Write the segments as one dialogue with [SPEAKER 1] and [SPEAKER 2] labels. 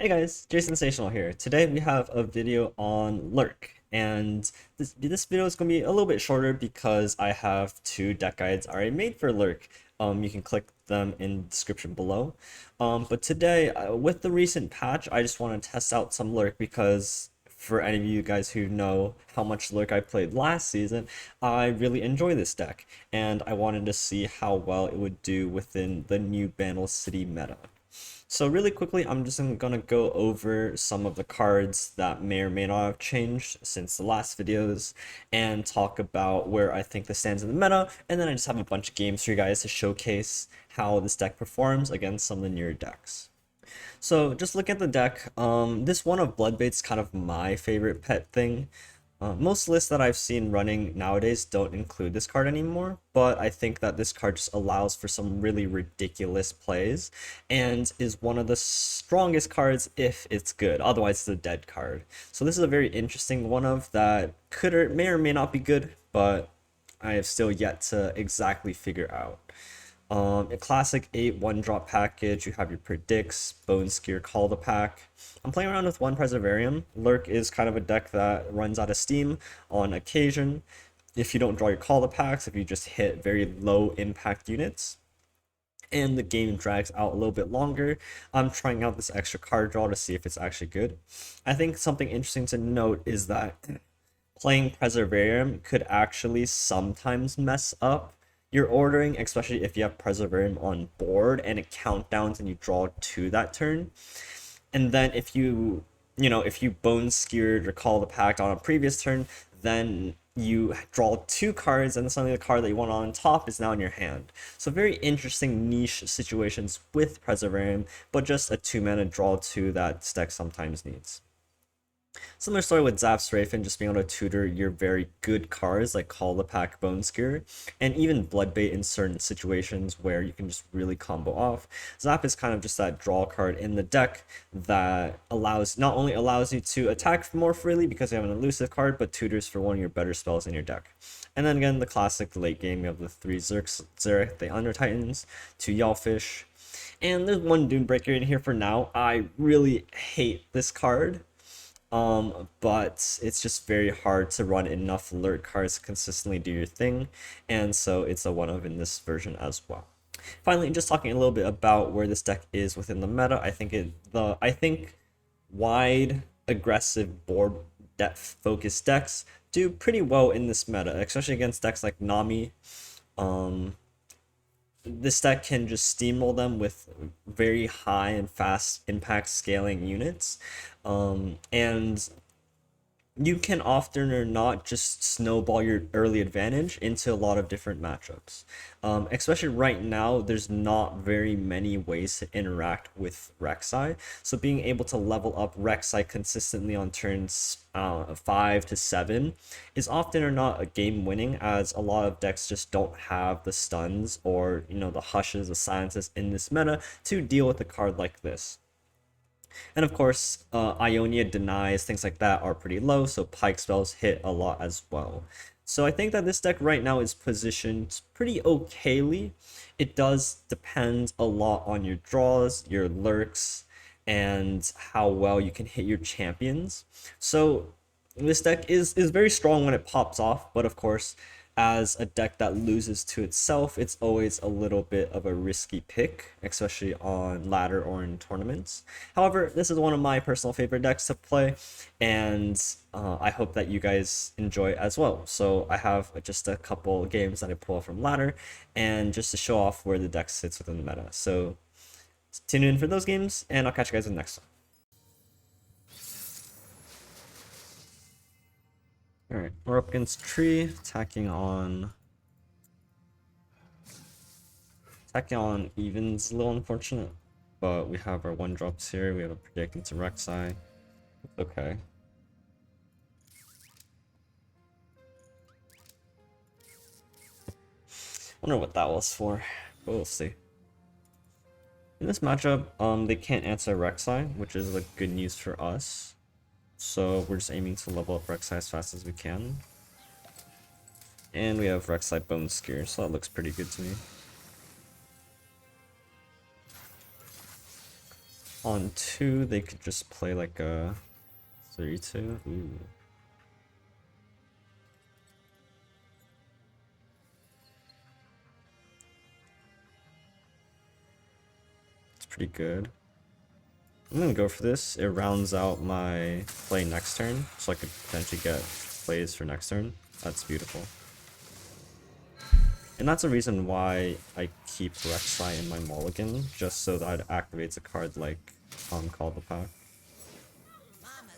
[SPEAKER 1] Hey guys, Jason Sensational here. Today we have a video on Lurk, and this video is going to be a little bit shorter because I have two deck guides already made for Lurk. You can click them in the description below. But today, with the recent patch, I just want to test out some Lurk because for any of you guys who know how much Lurk I played last season, I really enjoy this deck, and I wanted to see how well it would do within the new Bandle City meta. So really quickly, I'm just gonna go over some of the cards that may or may not have changed since the last videos and talk about where I think this stands in the meta, and then I just have a bunch of games for you guys to showcase how this deck performs against some of the newer decks. So just look at the deck. This one of Bloodbait's kind of my favorite pet thing. Most lists that I've seen running nowadays don't include this card anymore, but I think that this card just allows for some really ridiculous plays and is one of the strongest cards if it's good. Otherwise, it's a dead card. So this is a very interesting one of that could or may not be good, but I have still yet to exactly figure out. A classic 8 1-drop package, you have your Predicts, Bone Skier, Call the Pack. I'm playing around with one Preservarium. Lurk is kind of a deck that runs out of steam on occasion. If you don't draw your Call the Packs, if you just hit very low impact units, and the game drags out a little bit longer, I'm trying out this extra card draw to see if it's actually good. I think something interesting to note is that playing Preservarium could actually sometimes mess up your ordering, especially if you have Preservarium on board and it countdowns and you draw 2 that turn. And then if you Bone Skewered or Call the Pact on a previous turn, then you draw 2 cards and suddenly the card that you want on top is now in your hand. So very interesting niche situations with Preservarium, but just a 2-mana draw 2 that this deck sometimes needs. Similar story with Zapstrafen, just being able to tutor your very good cards like Call the Pack, Bone Skewer, and even Bloodbait in certain situations where you can just really combo off. Zap is kind of just that draw card in the deck that not only allows you to attack more freely because you have an elusive card, but tutors for one of your better spells in your deck. And then again, the classic late game, you have the 3 Zerek, the Under Titans, 2 Yellfish, and there's one Dunebreaker in here for now. I really hate this card. But it's just very hard to run enough Lurk cards to consistently do your thing, and so it's a one of in this version as well. Finally, just talking a little bit about where this deck is within the meta, I think wide, aggressive, board depth focused decks do pretty well in this meta, especially against decks like Nami. This deck can just steamroll them with very high and fast impact scaling units, and you can often or not just snowball your early advantage into a lot of different matchups. Especially right now, there's not very many ways to interact with Rek'Sai, so being able to level up Rek'Sai consistently on turns 5 to 7 is often or not a game winning, as a lot of decks just don't have the stuns or the hushes, the silences in this meta to deal with a card like this. And of course, Ionia denies, things like that are pretty low, so Pike spells hit a lot as well. So I think that this deck right now is positioned pretty okayly. It does depend a lot on your draws, your lurks, and how well you can hit your champions. So this deck is very strong when it pops off, but of course, as a deck that loses to itself, it's always a little bit of a risky pick, especially on ladder or in tournaments. However, this is one of my personal favorite decks to play, and I hope that you guys enjoy it as well. So I have just a couple games that I pull from ladder, and just to show off where the deck sits within the meta. So tune in for those games, and I'll catch you guys in the next one. Alright, we're up against Tree, attacking on Even's a little unfortunate, but we have our 1-drops here, we have a Predict into Rek'Sai. Okay. Wonder what that was for, but we'll see. In this matchup, they can't answer Rek'Sai, which is like good news for us. So we're just aiming to level up Rek'Sai as fast as we can. And we have Rek'Sai Bone Skewer, so that looks pretty good to me. On 2, they could just play like a 3-2. Ooh. It's pretty good. I'm gonna go for this. It rounds out my play next turn, so I could potentially get plays for next turn. That's beautiful. And that's the reason why I keep Rek'Sai in my mulligan, just so that it activates a card like Call the Pack.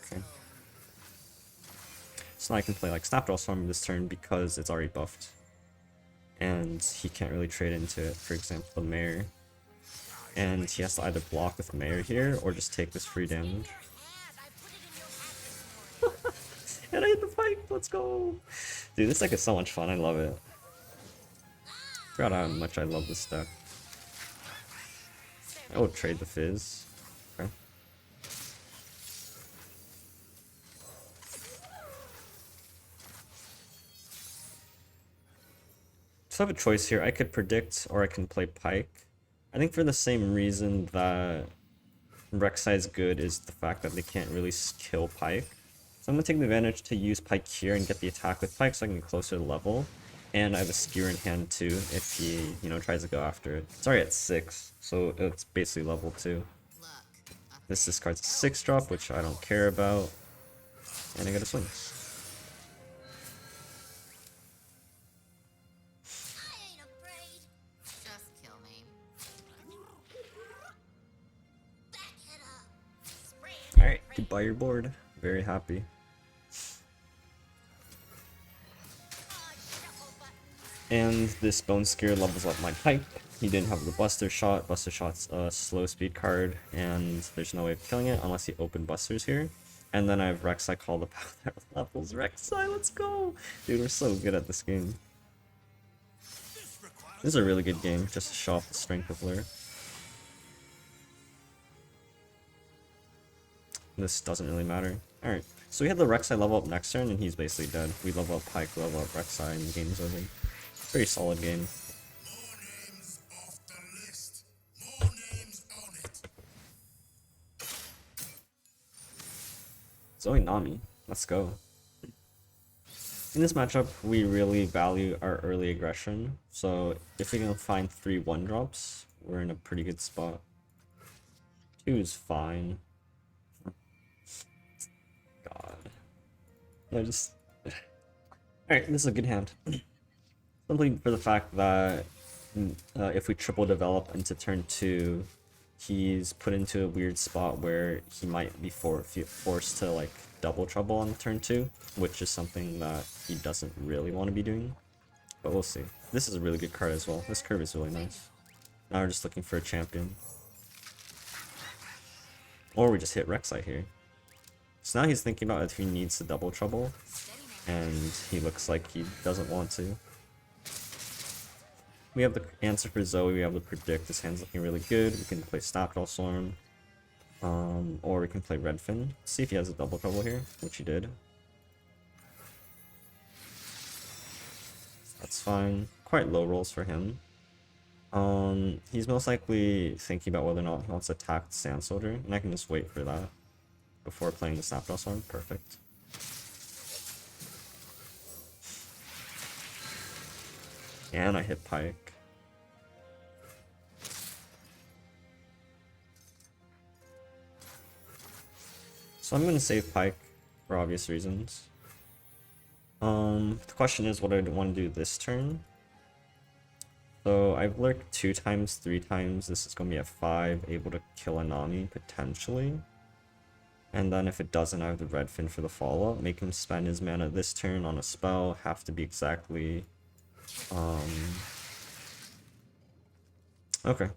[SPEAKER 1] Okay. So now I can play like Snapdraw Storm this turn because it's already buffed. And he can't really trade into it, for example, the Mayor. And he has to either block with Mayor here, or just take this free damage. And I hit the pike! Let's go! Dude, this deck is so much fun, I love it. Forgot how much I love this deck. I will trade the Fizz. Okay. So I have a choice here. I could predict or I can play Pike. I think for the same reason that Rek'Sai is good is the fact that they can't really kill Pike. So I'm going to take the advantage to use Pike here and get the attack with Pike so I can get closer to level. And I have a Skewer in hand too if he, tries to go after it. It's already at 6, so it's basically level 2. This discards a 6-drop, which I don't care about. And I get a swing. Alright, goodbye your board. Very happy. And this Bone Skewer levels up my Pike. He didn't have the Buster Shot. Buster Shot's a slow speed card, and there's no way of killing it unless he open Busters here. And then I have Rek'Sai Call the Pack that levels Rek'Sai. Let's go! Dude, we're so good at this game. This is a really good game, just to show off the strength of Lurk. This doesn't really matter. Alright, so we had the Rek'Sai level up next turn, and he's basically dead. We level up Pike, level up Rek'Sai, and the game's over. Very solid game. Zoe Nami, let's go. In this matchup, we really value our early aggression, so if we can find 3 1-drops, we're in a pretty good spot. 2 is fine. God. Alright, this is a good hand. Simply for the fact that if we triple develop into turn 2, he's put into a weird spot where he might be forced to like double trouble on turn 2, which is something that he doesn't really want to be doing. But we'll see. This is a really good card as well. This curve is really nice. Now we're just looking for a champion. Or we just hit Rek'Sai here. So now he's thinking about if he needs to double trouble, and he looks like he doesn't want to. We have the answer for Zoe, we have the predict. This hand's looking really good. We can play Snapdraw Storm, or we can play Redfin. See if he has a double trouble here, which he did. That's fine. Quite low rolls for him. He's most likely thinking about whether or not he wants to attack the Sand Soldier, and I can just wait for that before playing the Snapdraw Storm. Perfect. And I hit Pike. So I'm going to save Pike for obvious reasons. The question is what I want to do this turn. So I've lurked 2 times, 3 times. This is going to be a 5, able to kill a Nami potentially. And then if it doesn't, I have the Redfin for the follow-up. Make him spend his mana this turn on a spell. Have to be exactly... Okay.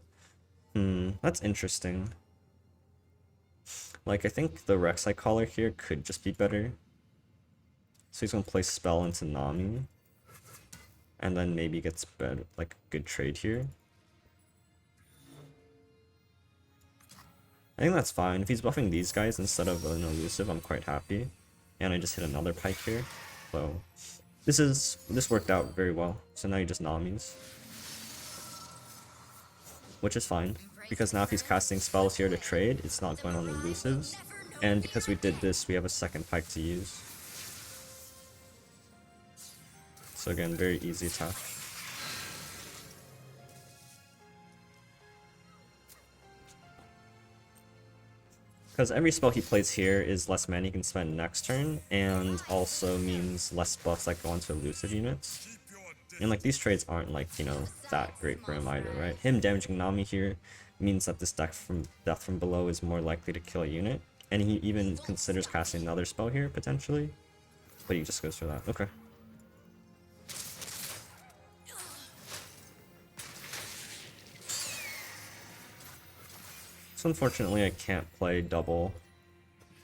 [SPEAKER 1] That's interesting. Like, I think the Rek'Sai Caller here could just be better. So he's gonna play Spell into Nami. And then maybe gets better, like, a good trade here. I think that's fine. If he's buffing these guys instead of an elusive, I'm quite happy. And I just hit another Pike here. So this worked out very well. So now he just Namis. Which is fine. because now if he's casting spells here to trade, it's not going on elusives. And because we did this, we have a second pike to use. So again, very easy attack. Because every spell he plays here is less mana he can spend next turn, and also means less buffs that go onto elusive units. And like these trades aren't like, you know, that great for him either, right? Him damaging Nami here means that this deck from Death from Below is more likely to kill a unit. And he even considers casting another spell here, potentially. But he just goes for that. Okay. So unfortunately I can't play double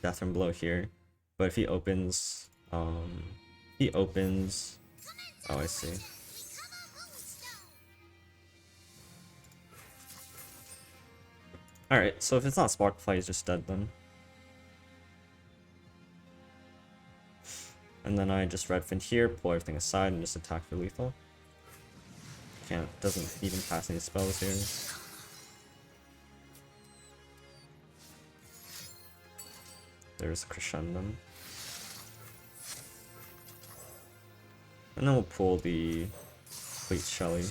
[SPEAKER 1] Death from Below here. But if he opens... Oh, I see. Alright, so if it's not Sparkfly, he's just dead then. And then I just Redfin here, pull everything aside, and just attack for lethal. Doesn't even pass any spells here. There's Crescendum. And then we'll pull the Fleet Shelly.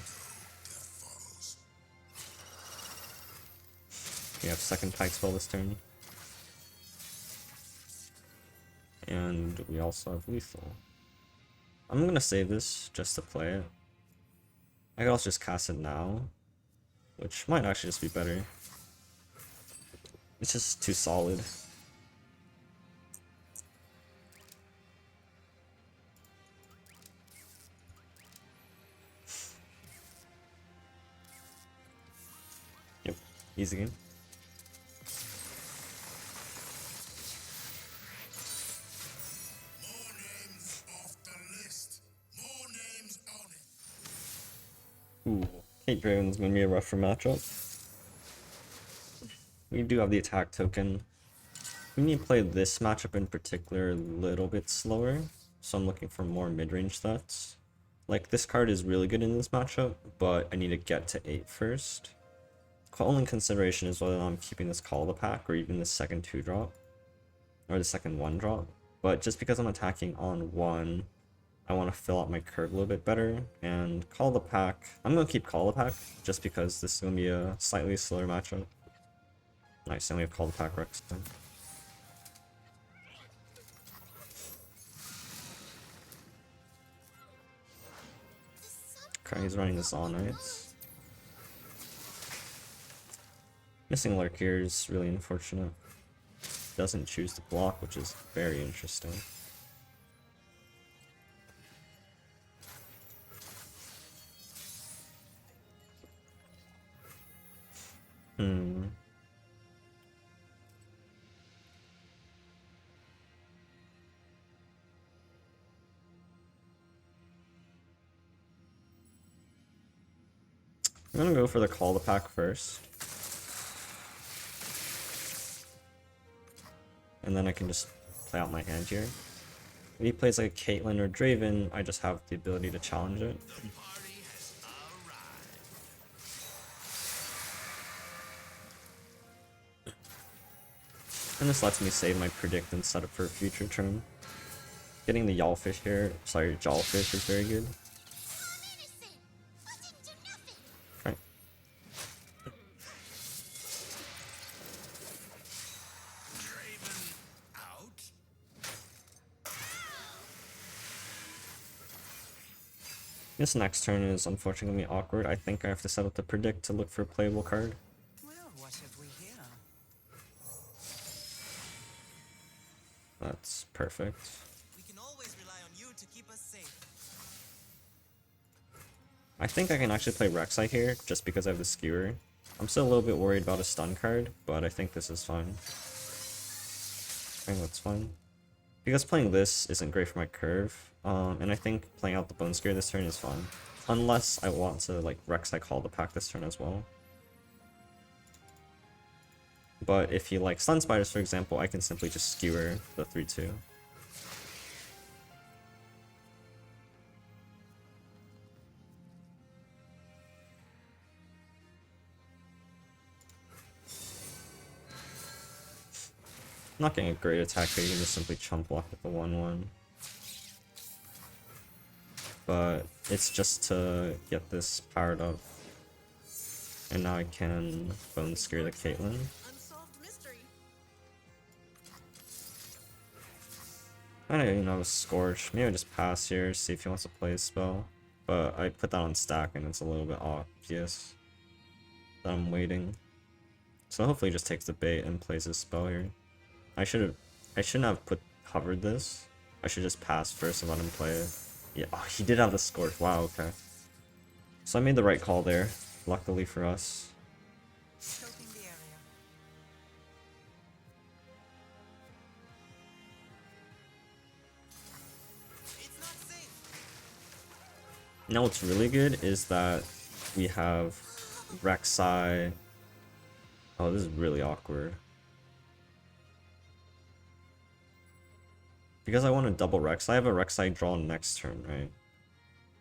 [SPEAKER 1] We have second Pike spell this turn. And we also have lethal. I'm gonna save this just to play it. I could also just cast it now, which might actually just be better. It's just too solid. Yep, easy game. Ooh, Kate Draven's gonna be a rougher matchup. We do have the attack token. We need to play this matchup in particular a little bit slower, so I'm looking for more mid-range threats. Like, this card is really good in this matchup, but I need to get to 8 first. Only consideration is whether I'm keeping this Call of the Pack or even the second 2-drop, or the second 1-drop. But just because I'm attacking on 1, I want to fill out my curve a little bit better, and Call of the Pack, I'm going to keep Call of the Pack, just because this is going to be a slightly slower matchup. Nice, and we have Call of the Pack Rex then. Okay, he's running this all nights. Missing Lurk here is really unfortunate. Doesn't choose to block, which is very interesting. I'm gonna go for the Call the Pack first. And then I can just play out my hand here. If he plays like a Caitlyn or Draven, I just have the ability to challenge it. And this lets me save my predict and set up for a future turn. Getting the Jawfish here, Jawfish is very good. Right. This next turn is unfortunately gonna be awkward. I think I have to set up the predict to look for a playable card. That's perfect. We can always rely on you to keep us safe. I think I can actually play Rek'Sai here, just because I have the Skewer. I'm still a little bit worried about a stun card, but I think this is fine. I think that's fine. Because playing this isn't great for my curve, and I think playing out the Bone Skewer this turn is fine. Unless I want to, like, Rek'Sai Call the Pack this turn as well. But if he likes Stun Spiders, for example, I can simply just Skewer the 3-2. Not getting a great attack, but you can just simply chump block with the 1/1. But it's just to get this powered up. And now I can bone scare the Caitlyn. I don't even know, Scorch. Maybe I just pass here, see if he wants to play a spell. But I put that on stack and it's a little bit obvious that I'm waiting. So hopefully he just takes the bait and plays his spell here. I shouldn't have hovered this. I should just pass first and let him play it. Yeah, oh, he did have the Scorch. Wow, okay. So I made the right call there, luckily for us. Now what's really good is that we have Rek'Sai. Oh, this is really awkward. Because I want to double Rek'Sai, I have a Rek'Sai draw next turn, right?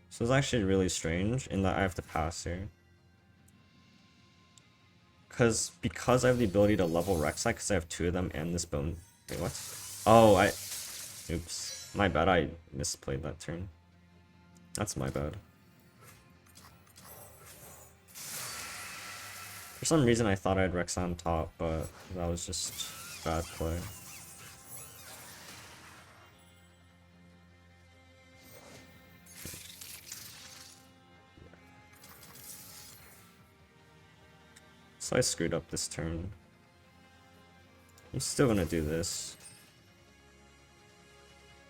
[SPEAKER 1] So it's actually really strange in that I have to pass here. Because I have the ability to level Rek'Sai, because I have 2 of them and this bone. Wait, what? Oh, oops. My bad, I misplayed that turn. That's my bad. For some reason I thought I had Rek'Sai on top, but that was just bad play. So I screwed up this turn. He's still gonna do this.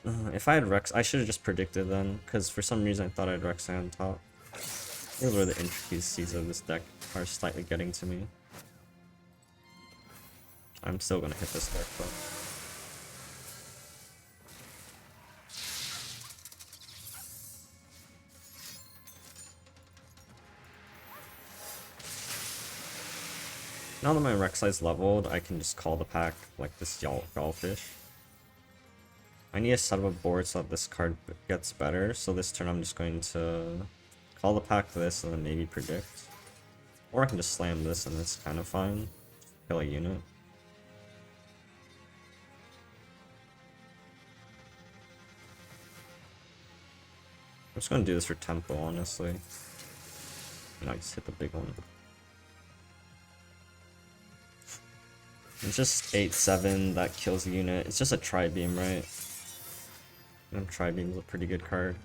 [SPEAKER 1] If I had Rex, I should have just predicted then, because for some reason I thought I had Rek'Sai on top. These are the intricacies of this deck are slightly getting to me. I'm still gonna hit this deck though. Now that my Rek'Sai's leveled, I can just call the pack like this Yawlfish. I need to set up a board so that this card gets better, so this turn I'm just going to call the pack this and then maybe predict. Or I can just slam this and it's kind of fine. Kill a unit. I'm just gonna do this for tempo, honestly. And I just hit the big one. It's just 8/7 that kills the unit. It's just a Tri-Beam, right? And Tri-Beam is a pretty good card.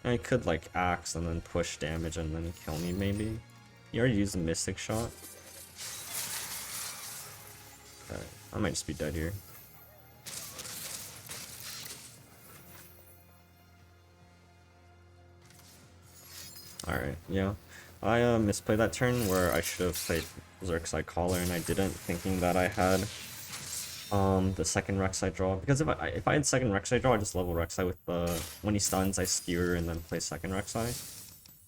[SPEAKER 1] I could like axe and then push damage and then kill me maybe. You already used the Mystic Shot. Okay, I might just be dead here. Alright, yeah. I misplayed that turn where I should have played Xerxai Collar and I didn't, thinking that I had the second Rek'Sai draw. Because if I had second Rek'Sai draw, I just level Rek'Sai with the when he stuns I skewer and then play second Rek'Sai.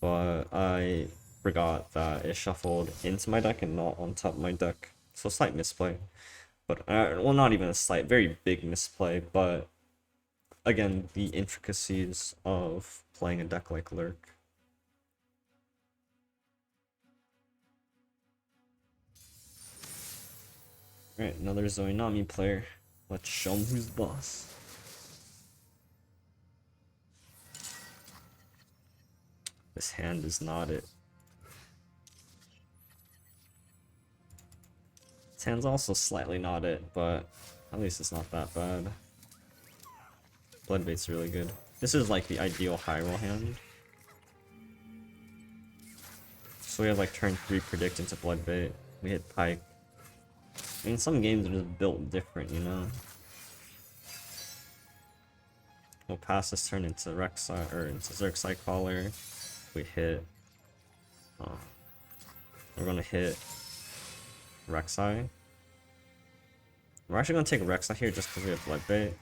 [SPEAKER 1] But I forgot that it shuffled into my deck and not on top of my deck. So slight misplay. But well, not even a slight, very big misplay, but again, the intricacies of playing a deck like Lurk. Alright, another Zoinami player. Let's show him who's boss. This hand is not it. This hand's also slightly not it, but at least it's not that bad. Bloodbait's really good. This is like the ideal high roll hand. So we have like turn 3 predict into Bloodbait. We hit Pike. I mean, some games are just built different, you know? We'll pass this turn into Rek'Sai, or into Xerxai Collar. We hit... we're gonna hit Rek'Sai. We're actually gonna take Rek'Sai here just because we have Bloodbait.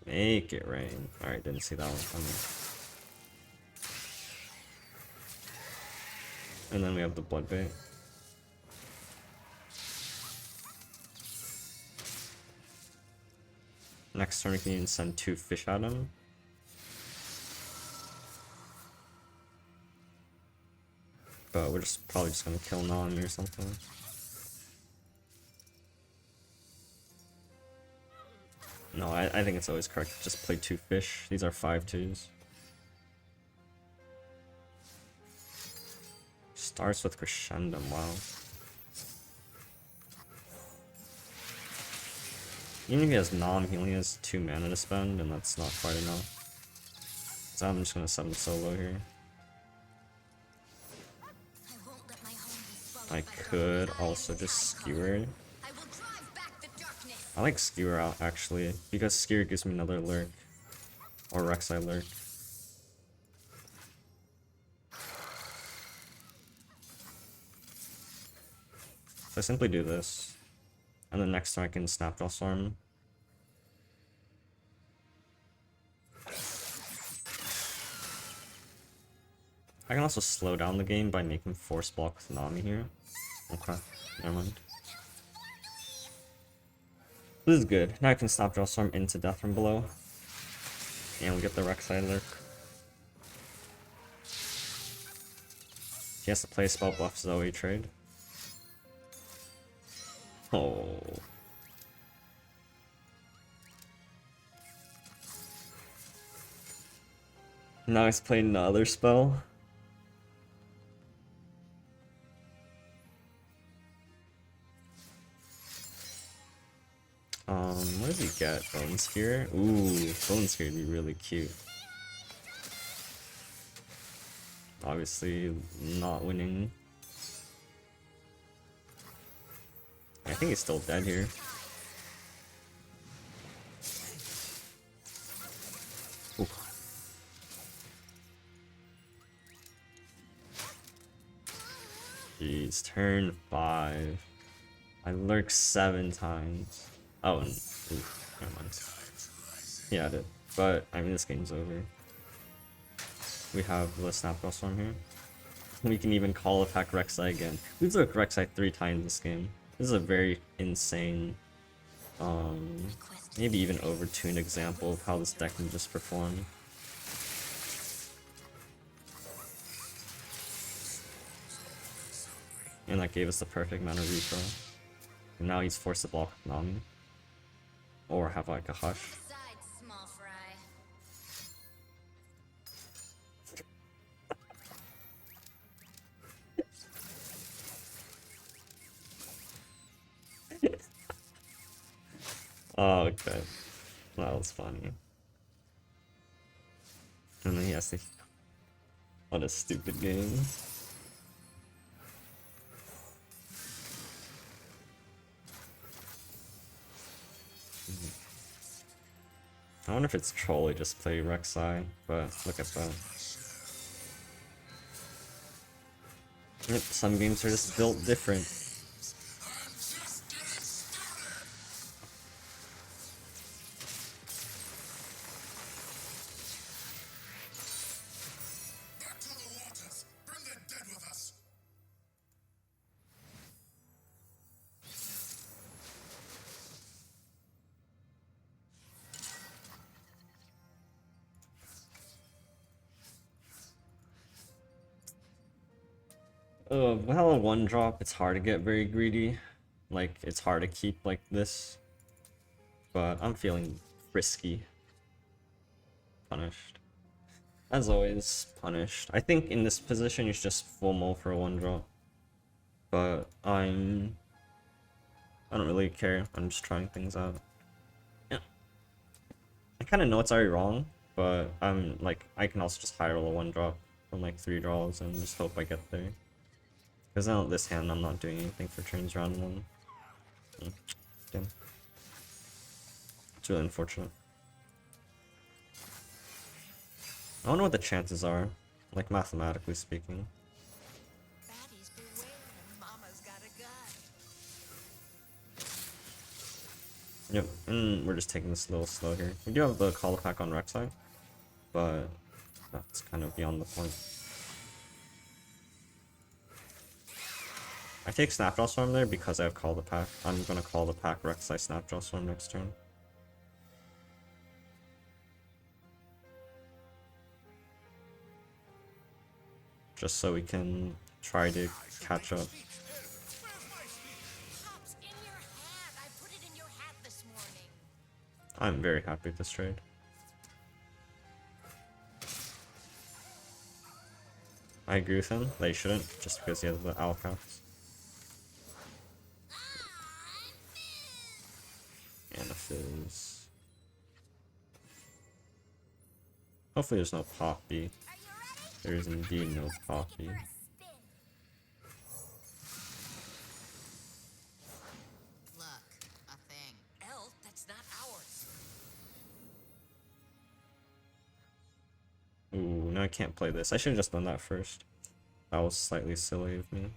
[SPEAKER 1] Make it rain. Alright, didn't see that one coming. And then we have the Bloodbait. Next turn we can even send 2 fish at him. But we're just probably just gonna kill Nami or something. No, I think it's always correct to just play 2 fish. These are 5/2s. Starts with Crescendum, wow. Even if he has Nom, he only has 2 mana to spend, and that's not quite enough. So I'm just gonna summon solo here. I could also just skewer. I like skewer out actually, because skewer gives me another lurk. Or Rek'Sai lurk. So I simply do this. And then next time I can Snapjaw Storm. I can also slow down the game by making force block with Nami here. Okay, never mind. This is good. Now I can Snapjaw Storm into death from below. And we get the Rek'Sai lurk. He has to play spell buff Zoe trade. Oh. Now he's playing another spell. What does he get? Bone Spear? Ooh, Bone Spear would be really cute. Obviously, not winning. I think he's still dead here. Ooh. Jeez, turn 5. I lurk 7 times. Oh, and oof, never mind. Yeah, I did. But I mean, this game's over. We have the Snapjaw Storm here. We can even call attack Rek'Sai again. We've looked Rek'Sai 3 times this game. This is a very insane, maybe even overtuned example of how this deck can just perform. And that gave us the perfect amount of refill. And now he's forced to block Nami. Or have like a hush. Oh, okay. That was funny. And then he has to... What a stupid game. I wonder if it's troll just play Rek'Sai, but look at that. Yep, some games are just built different. Well, a 1-drop, it's hard to get very greedy. Like, it's hard to keep like this. But I'm feeling frisky. Punished. As always, punished. I think in this position you should just full mull for a 1-drop. But I don't really care. I'm just trying things out. Yeah. I kind of know it's already wrong, but I'm like, I can also just high roll a 1-drop from like 3 draws and just hope I get there. Because now this hand I'm not doing anything for turns round 1. Damn. It's really unfortunate. I wonder what the chances are, like mathematically speaking. Yep, and we're just taking this a little slow here. We do have the call attack on Rek'Sai, but that's kind of beyond the point. I take Snapjaw Storm there because I have Call the Pack. I'm gonna Call the Pack Rek'Sai Snapjaw Storm next turn. Just so we can try to catch up. I'm very happy with this trade. I agree with him that he shouldn't, just because he has the Alcaps. And a Fizz. Hopefully there's no Poppy. There is indeed no Poppy. Ooh, now I can't play this. I should have just done that first. That was slightly silly of me.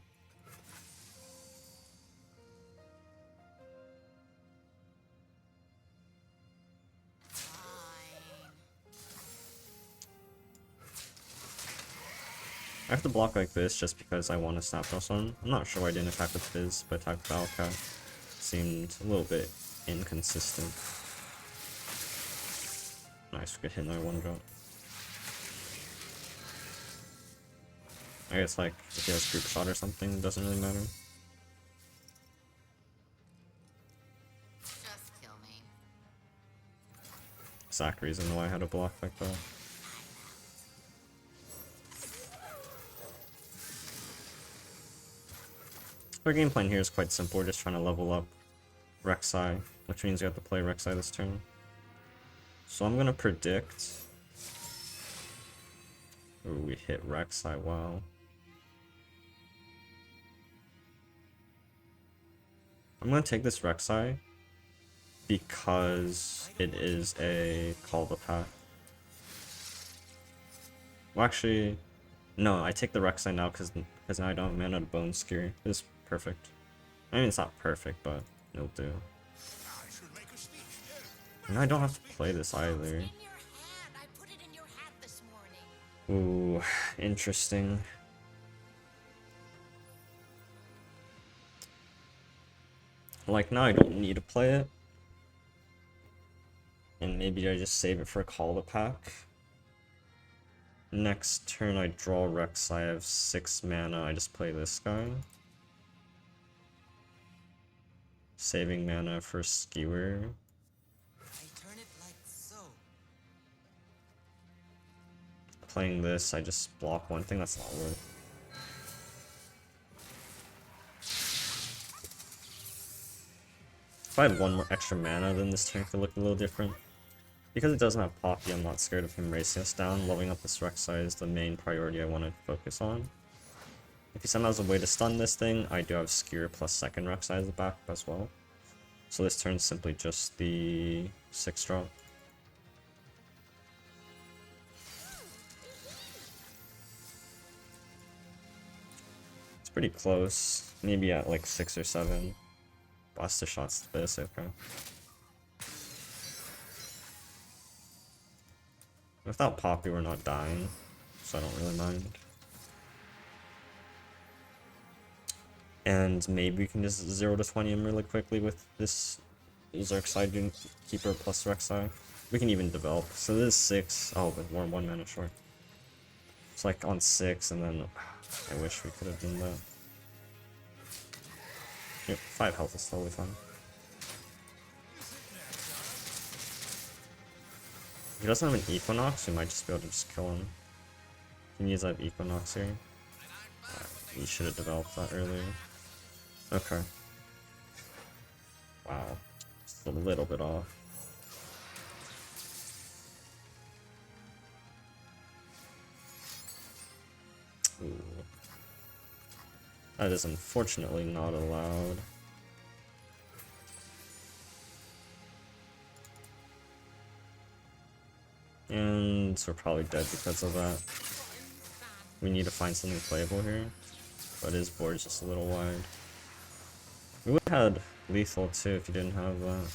[SPEAKER 1] I have to block like this just because I want to snap one. I'm not sure why I didn't attack with Fizz, but attack with Alcat seemed a little bit inconsistent. Nice, good hit, another one drop. I guess like if he has group shot or something, it doesn't really matter.
[SPEAKER 2] Just kill me.
[SPEAKER 1] Exact reason why I had to block like that. Our game plan here is quite simple, we're just trying to level up Rek'Sai, which means we have to play Rek'Sai this turn. So I'm gonna predict... Ooh, we hit Rek'Sai, wow. I'm gonna take this Rek'Sai because it is a Call the Pack. Well, actually, no, I take the Rek'Sai now because now I don't have mana to Bone Skewer. It's perfect. I mean, it's not perfect, but it'll do. And I don't have to play this either. Ooh, interesting. Like, now I don't need to play it. And maybe I just save it for a Call the Pack. Next turn I draw Rek'Sai, I have 6 mana, I just play this guy. Saving mana for Skewer. Playing this, I just block one thing, that's not worth. If I had one more extra mana, then this turn could look a little different. Because it doesn't have Poppy, I'm not scared of him racing us down. Leveling up this Rek'Sai is the main priority I want to focus on. If he somehow has a way to stun this thing, I do have Skewer plus second Rek'Sai as the backup as well. So this turn's simply just the 6-drop. It's pretty close. Maybe at like 6 or 7. Blaster shots this, okay. Without Poppy, we're not dying, so I don't really mind. And maybe we can just 0 to 20 him really quickly with this Zerxai Dune Keeper plus Rek'Sai. We can even develop. So this is 6. Oh, but we're 1 mana short. It's like on 6, and then I wish we could have done that. Yep, 5 health is totally fine. If he doesn't have an Equinox, we might just be able to just kill him. He needs to have Equinox here. We should have developed that earlier. Okay. Wow. Just a little bit off. Ooh. That is unfortunately not allowed. And we're probably dead because of that. We need to find something playable here. But his board's just a little wide. We would have had lethal too if you didn't have that.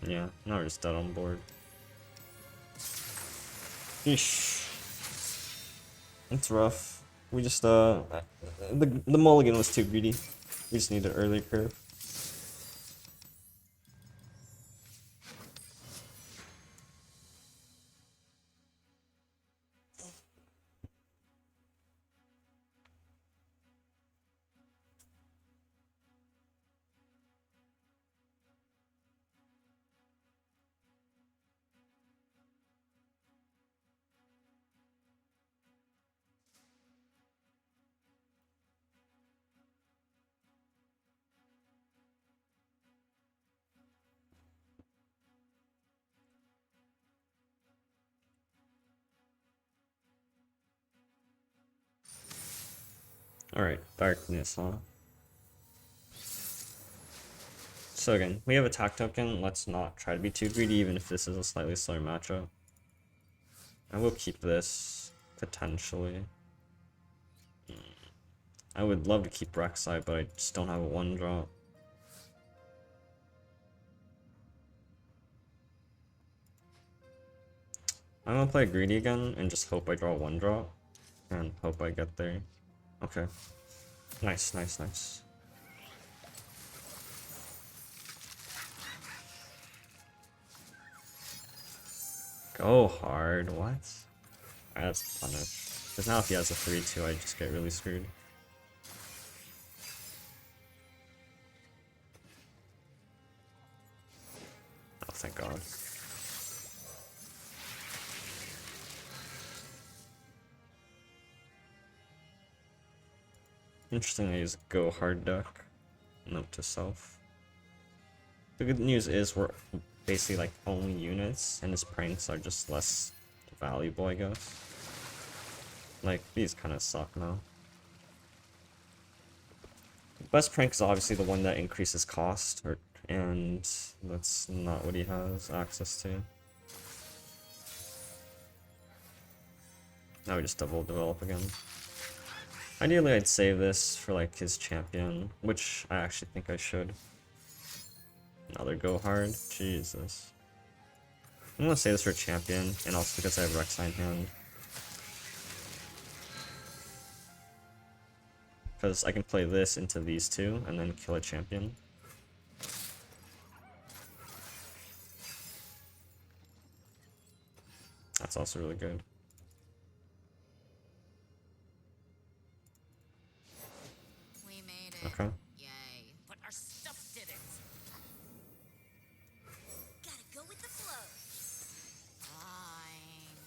[SPEAKER 1] Yeah, now we're just dead on board. Eesh. It's rough. We just, the mulligan was too greedy. We just needed early curve. Alright, darkness, huh? So again, we have attack token. Let's not try to be too greedy, even if this is a slightly slower matchup. I will keep this, potentially. I would love to keep Rek'Sai, but I just don't have a 1-drop. I'm gonna play greedy again and just hope I draw a 1-drop. And hope I get there. Okay. Nice, nice, nice. Go hard, what? That's punished. Because now if he has a 3-2, I just get really screwed. Oh, thank God. Interesting, I use Go Hard deck. Note to self. The good news is we're basically like only units, and his pranks are just less valuable, I guess. Like, these kind of suck now. The best prank is obviously the one that increases cost, and that's not what he has access to. Now we just double develop again. Ideally, I'd save this for like his champion, which I actually think I should. Another Go Hard? Jesus. I'm gonna save this for champion, and also because I have Rek'Sai in hand. Because I can play this into these two, and then kill a champion. That's also really good.
[SPEAKER 2] We made it.
[SPEAKER 1] Okay.
[SPEAKER 2] Yay. But our stuff didn't. Gotta go with the flow. Fine.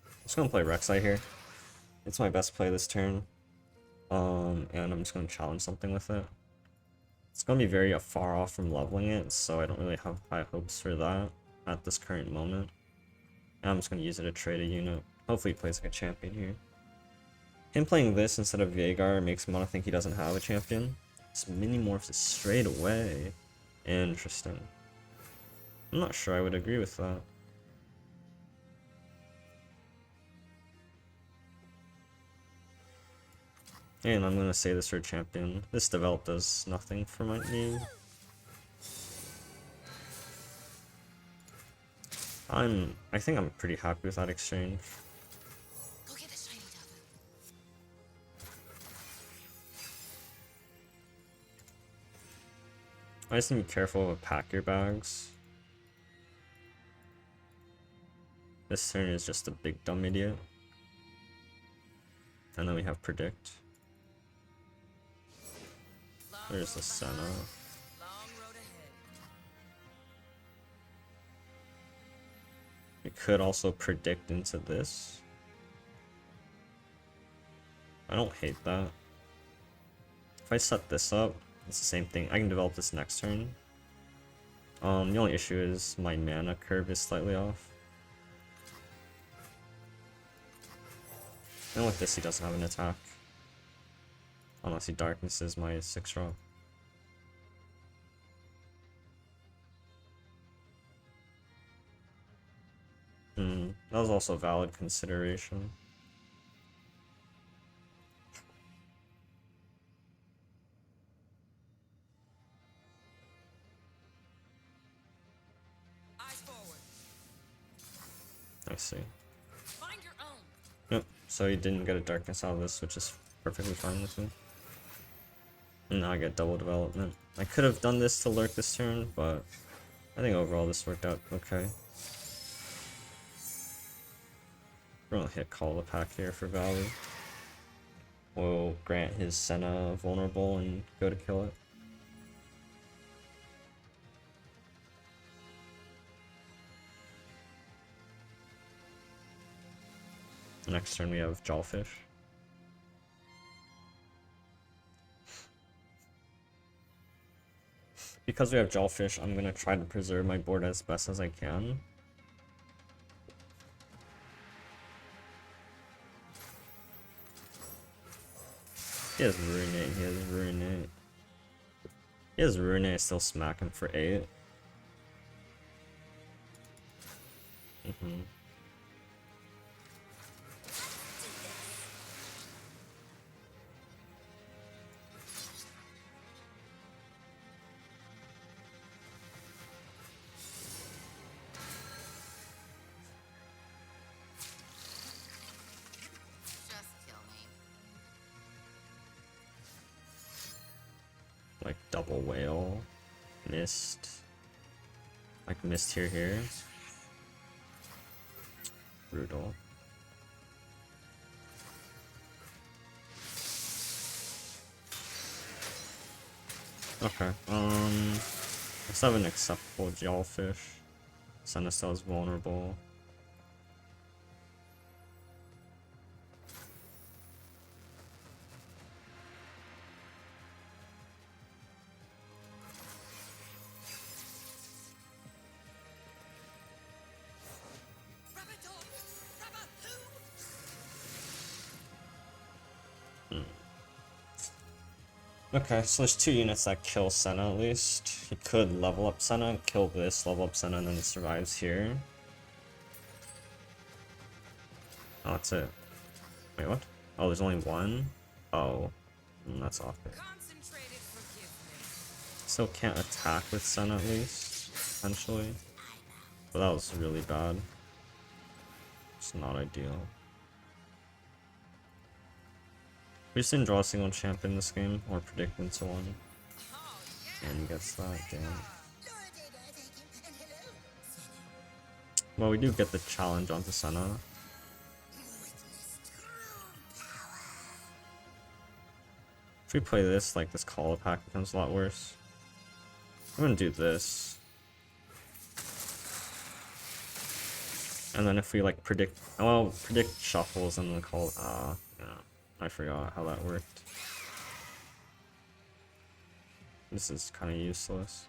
[SPEAKER 1] I'm just gonna play Rek'Sai here. It's my best play this turn. And I'm just gonna challenge something with it. It's gonna be very far off from leveling it, so I don't really have high hopes for that at this current moment. And I'm just gonna use it to trade a unit. Hopefully he plays like a champion here. Him playing this instead of Veigar makes me want to think he doesn't have a champion. Just mini-morphs it straight away. Interesting. I'm not sure I would agree with that. And I'm gonna say this for champion. This develop does nothing for my need. I think I'm pretty happy with that exchange.
[SPEAKER 2] Go get the shiny Tapu.
[SPEAKER 1] I just need to be careful with pack your bags. This turn is just a big dumb idiot. And then we have predict. There's the Senna.
[SPEAKER 2] Long road ahead.
[SPEAKER 1] We could also predict into this. I don't hate that. If I set this up, it's the same thing. I can develop this next turn. The only issue is my mana curve is slightly off. And with this, he doesn't have an attack. Unless he darknesses my 6-drop. That was also a valid consideration.
[SPEAKER 2] Eyes forward.
[SPEAKER 1] I see.
[SPEAKER 2] Find your own.
[SPEAKER 1] Yep, so he didn't get a darkness out of this, which is perfectly fine with me. And now I get double development. I could have done this to Lurk this turn, but I think overall this worked out okay. We're gonna hit Call the Pack here for value. We'll grant his Senna vulnerable and go to kill it. Next turn we have Jawfish. Because we have Jawfish, I'm gonna try to preserve my board as best as I can. He has Ruinate, he has Ruinate. He has Ruinate, I still smack him for 8.
[SPEAKER 2] Just kill me.
[SPEAKER 1] Like double whale, mist, like mist here. Brutal. Okay, let's have an acceptable Jawfish. Senecel is vulnerable. Okay, so there's 2 units that kill Senna at least. He could level up Senna, kill this, level up Senna, and then it survives here. Oh, that's it. Wait, what? Oh, there's only 1? Oh, that's awful.
[SPEAKER 2] Concentrated forgiveness.
[SPEAKER 1] Still can't attack with Senna at least, potentially. But that was really bad. It's not ideal. We just didn't draw a single champ in this game, or predict into one. And he gets that, damn. Well, we do get the challenge onto Senna. If we play this, like, this call pack becomes a lot worse. I'm gonna do this. And then if we, like, predict shuffles and then call, yeah, I forgot how that worked. This is kind of useless.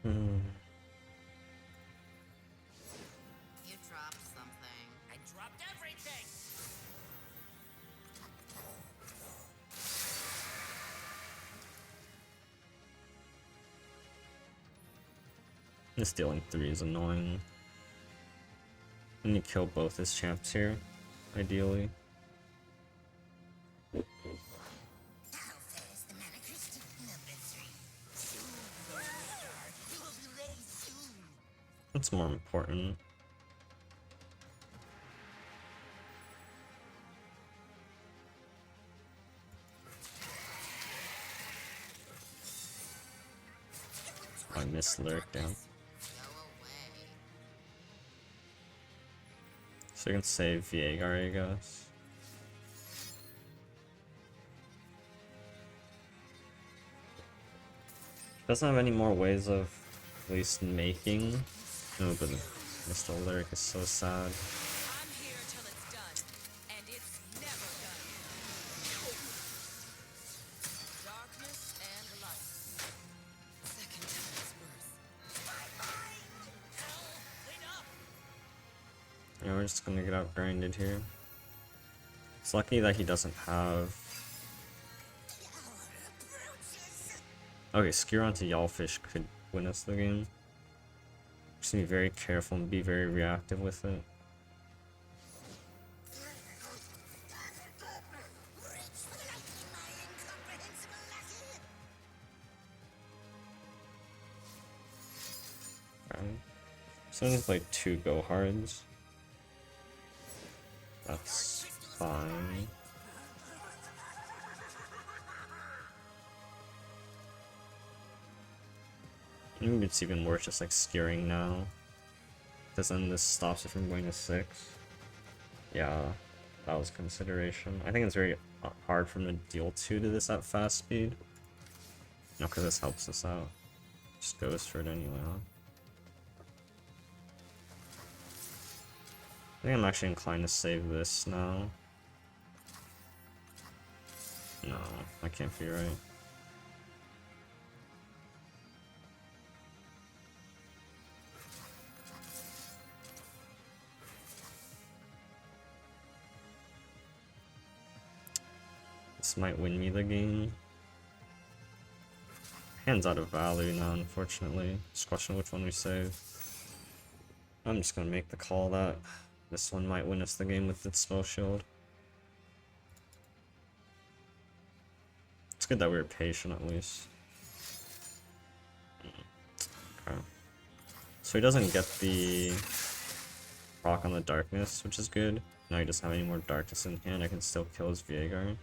[SPEAKER 2] You dropped something. I dropped everything.
[SPEAKER 1] This dealing 3 is annoying. And you kill both his champs here, ideally. What's more important? I miss Lurk down. So you can save Viegar, I guess. Doesn't have any more ways of at least making. No, but Mr. Lurk is so sad.
[SPEAKER 2] I'm here till it's done, and it's never done. Darkness and light. Second time's worth. My mind! Hell, wait up!
[SPEAKER 1] Yeah, we're just gonna get out grinded here. It's lucky that he doesn't have. Okay, Skewer onto Yawfish could win us the game. Just need to be very careful and be very reactive with it. Right. So I'm gonna play 2 go hards. That's fine. Maybe it's even worse just like skewering now. Because then this stops it from going to 6. Yeah, that was consideration. I think it's very hard for him to deal 2 to this at fast speed. No, because this helps us out. Just goes for it anyway, huh? I think I'm actually inclined to save this now. No, that can't be right. This might win me the game. Hand's out of value now, unfortunately. Just question which one we save. I'm just gonna make the call that this one might win us the game with its spell shield. It's good that we were patient at least. Okay. So he doesn't get the proc on the darkness, which is good. Now he doesn't have any more darkness in hand. I can still kill his Veigar.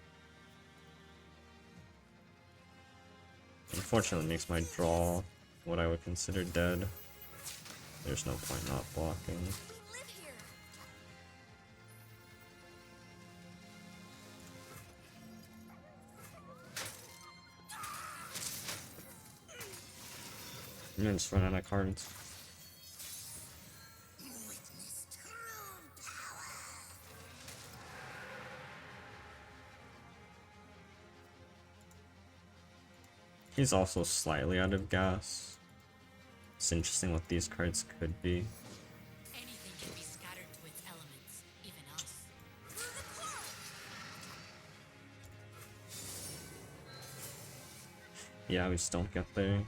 [SPEAKER 1] Unfortunately, it makes my draw what I would consider dead. There's no point not blocking.
[SPEAKER 2] We live here.
[SPEAKER 1] I'm gonna just run out of cards. He's also slightly out of gas. It's interesting what these cards could be.
[SPEAKER 2] Anything can be scattered to its elements, even us.
[SPEAKER 1] Yeah, we just don't get there.